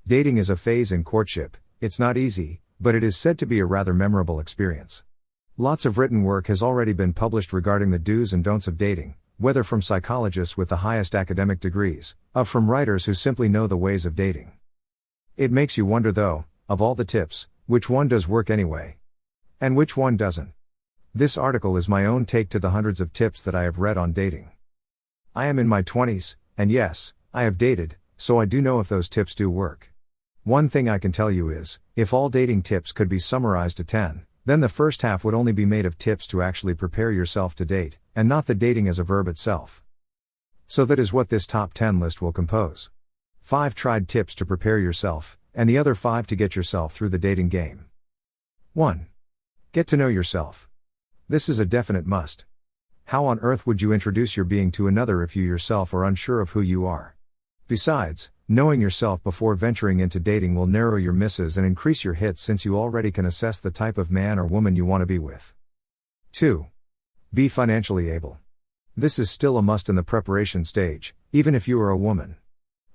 Dating is a phase in courtship. It's not easy, but it is said to be a rather memorable experience. Lots of written work has already been published regarding the do's and don'ts of dating, whether from psychologists with the highest academic degrees, or from writers who simply know the ways of dating. It makes you wonder though, of all the tips, which one does work anyway? And which one doesn't? This article is my own take to the hundreds of tips that I have read on dating. I am in my 20s, and yes, I have dated, so I do know if those tips do work. One thing I can tell you is, if all dating tips could be summarized to 10, then the first half would only be made of tips to actually prepare yourself to date, and not the dating as a verb itself. So that is what this top 10 list will compose. 5 tried tips to prepare yourself, and the other 5 to get yourself through the dating game. 1. Get to know yourself. This is a definite must. How on earth would you introduce your being to another if you yourself are unsure of who you are? Besides, knowing yourself before venturing into dating will narrow your misses and increase your hits since you already can assess the type of man or woman you want to be with. 2. Be financially able. This is still a must in the preparation stage, even if you are a woman.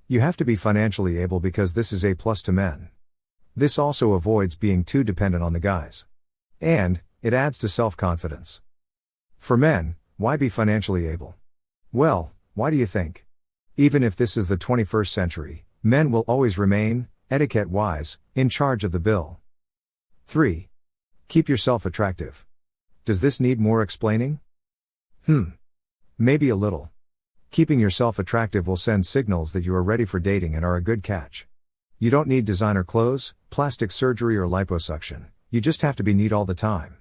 You have to be financially able because this is a plus to men. This also avoids being too dependent on the guys. And, it adds to self-confidence. For men, why be financially able? Well, why do you think? Even if this is the 21st century, men will always remain, etiquette-wise, in charge of the bill. 3. Keep yourself attractive. Does this need more explaining? Maybe a little. Keeping yourself attractive will send signals that you are ready for dating and are a good catch. You don't need designer clothes, plastic surgery or liposuction, you just have to be neat all the time.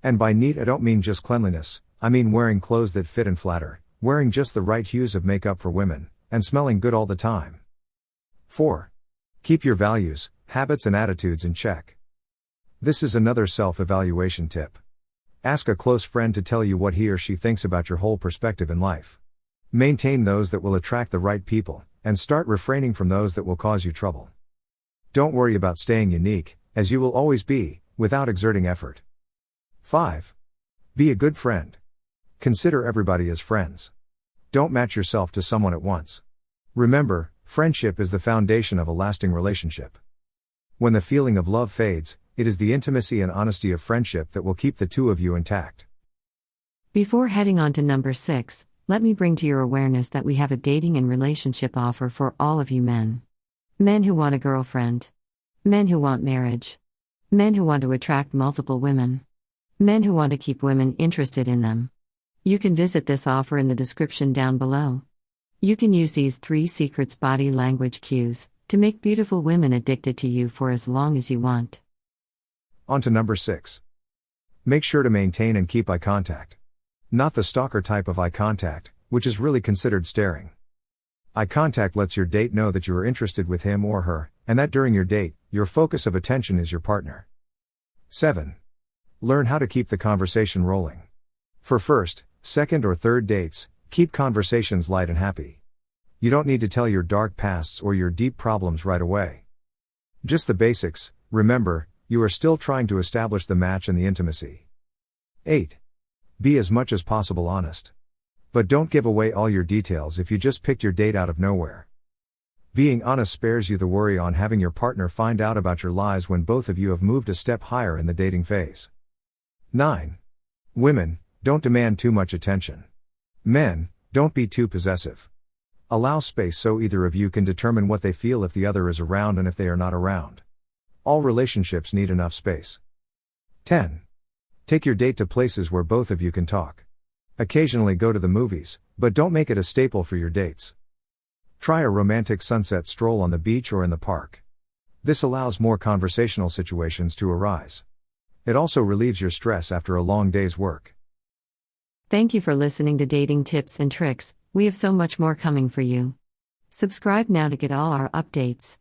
And by neat I don't mean just cleanliness, I mean wearing clothes that fit and flatter, wearing just the right hues of makeup for women, and smelling good all the time. 4. Keep your values, habits and attitudes in check. This is another self-evaluation tip. Ask a close friend to tell you what he or she thinks about your whole perspective in life. Maintain those that will attract the right people, and start refraining from those that will cause you trouble. Don't worry about staying unique, as you will always be, without exerting effort. 5. Be a good friend. Consider everybody as friends. Don't match yourself to someone at once. Remember, friendship is the foundation of a lasting relationship. When the feeling of love fades, it is the intimacy and honesty of friendship that will keep the two of you intact. Before heading on to number 6, let me bring to your awareness that we have a dating and relationship offer for all of you men. Men who want a girlfriend. Men who want marriage. Men who want to attract multiple women. Men who want to keep women interested in them. You can visit this offer in the description down below. You can use these 3 secrets body language cues to make beautiful women addicted to you for as long as you want. On to number 6. Make sure to maintain and keep eye contact. Not the stalker type of eye contact, which is really considered staring. Eye contact lets your date know that you are interested with him or her, and that during your date, your focus of attention is your partner. 7. Learn how to keep the conversation rolling. For first, second or third dates, keep conversations light and happy. You don't need to tell your dark pasts or your deep problems right away. Just the basics. Remember, you are still trying to establish the match and the intimacy. 8. Be as much as possible honest. But don't give away all your details if you just picked your date out of nowhere. Being honest spares you the worry on having your partner find out about your lies when both of you have moved a step higher in the dating phase. 9. Women, don't demand too much attention. Men, don't be too possessive. Allow space so either of you can determine what they feel if the other is around and if they are not around. All relationships need enough space. 10. Take your date to places where both of you can talk. Occasionally go to the movies, but don't make it a staple for your dates. Try a romantic sunset stroll on the beach or in the park. This allows more conversational situations to arise. It also relieves your stress after a long day's work. Thank you for listening to Dating Tips and Tricks. We have so much more coming for you. Subscribe now to get all our updates.